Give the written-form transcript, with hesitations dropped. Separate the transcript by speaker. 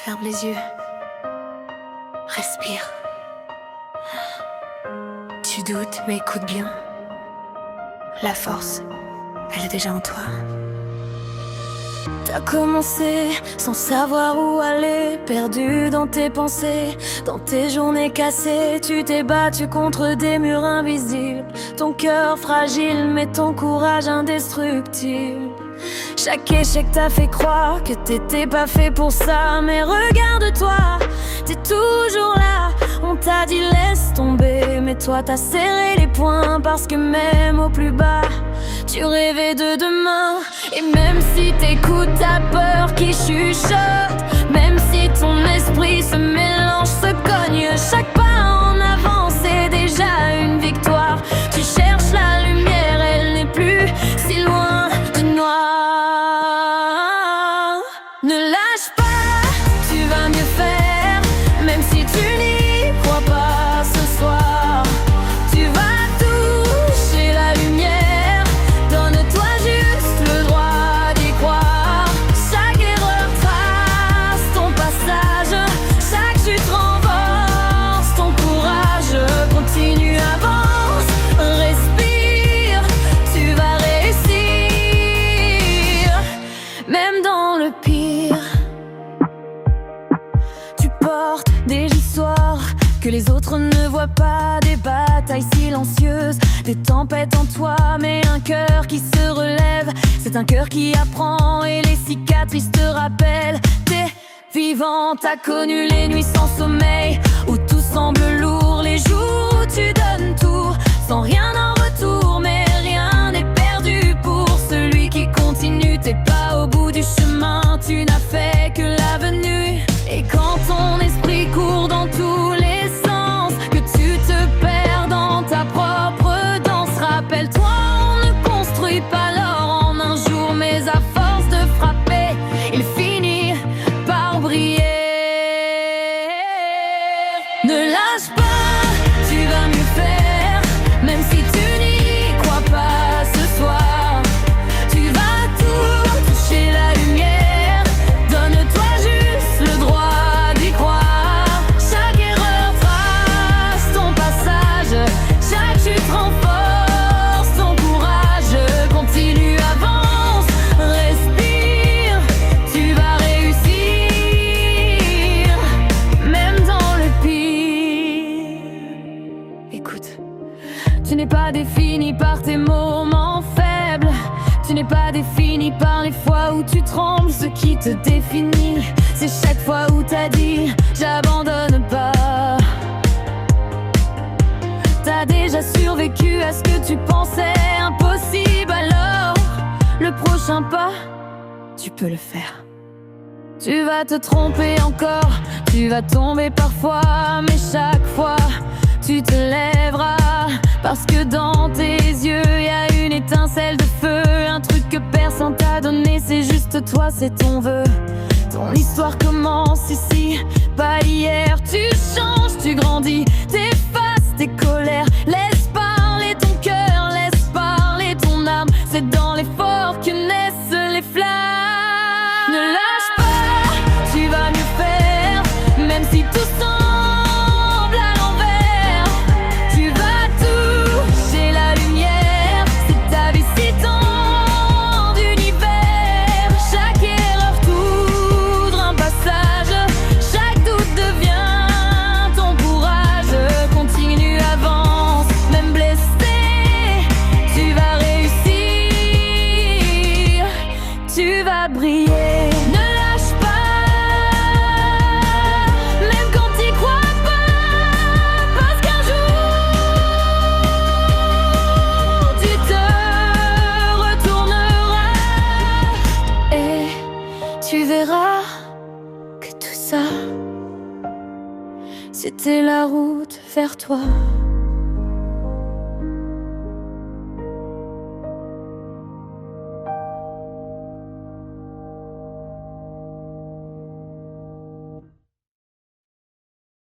Speaker 1: Ferme les yeux. Respire. Tu doutes, mais écoute bien. La force, elle est déjà en toi. T'as commencé sans savoir où aller, perdu dans tes pensées, dans tes journées cassées. Tu t'es battu contre des murs invisibles, ton cœur fragile mais ton courage indestructible. Chaque échec t'a fait croire que t'étais pas fait pour ça, mais regarde-toi, t'es toujours là. On t'a dit laisse tomber, mais toi t'as serré les poings, parce que même au plus bas, tu rêvais de demain. Et même si t'écoutes ta peur qui chuchote, même si ton esprit se mélange, se cogne, chaque pas en avant c'est déjà une victoire. Tu cherches la lumière, elle n'est plus si loin du noir. Ne lâche pas, tu vas mieux faire, même si tu n'y crois pas ce soir. Tu vas toucher la lumière, donne-toi juste le droit d'y croire. Chaque erreur trace ton passage, chaque chute renforce ton courage. Continue, avance, respire, tu vas réussir, même dans le pire. Tu portes des histoires que les autres ne voient pas, des batailles silencieuses, des tempêtes en toi, mais un cœur qui se relève. C'est un cœur qui apprend et les cicatrices te rappellent. T'es vivant, t'as connu les nuits sans sommeil, où tout semble lourd, les jours où tu donnes tout, sans rien en retour, mais rien n'est perdu pour celui qui continue. T'es pas au bout du chemin, tu n'as fait que l'avenue. Et quand ton esprit court dans tous les sens, que tu te perds dans ta propre danse, rappelle-toi, on ne construit pas l'or en un jour, mais à force de frapper, il finit par briller. Ne lâche pas, tu vas mieux faire, même si tu n'y crois pas ce soir. Tu vas tout toucher la lumière, donne-toi juste le droit d'y croire. Chaque erreur trace ton passage, chaque chute renforce ton courage. Continue, avance, respire, tu vas réussir, même dans le pire. Écoute, tu n'es pas défini par tes moments faibles, tu n'es pas défini par les fois où tu trembles. Ce qui te définit, c'est chaque fois où t'as dit j'abandonne pas. T'as déjà survécu à ce que tu pensais impossible, alors le prochain pas, tu peux le faire. Tu vas te tromper encore, tu vas tomber parfois, mais chaque fois tu te lèveras, parce que dans tes yeux y a une étincelle de feu, un truc que personne t'a donné, c'est juste toi, c'est ton vœu. Ton histoire commence ici, pas hier. Tu changes, tu grandis, t'effaces tes colères, laisse parler ton cœur, laisse parler ton âme. C'est dans l'effort que naissent les flammes. Ne lâche pas, tu vas mieux faire, même si tout semble à l'envers. Tu vas toucher la lumière, c'est ta vie si tant d'univers. Chaque erreur t'ouvre un passage, chaque doute devient ton courage. Continue, avance, même blessé, tu vas réussir, tu vas briller. Ne lâche pas, même quand t'y crois pas, parce qu'un jour tu te retourneras et tu verras que tout ça, c'était la route vers toi.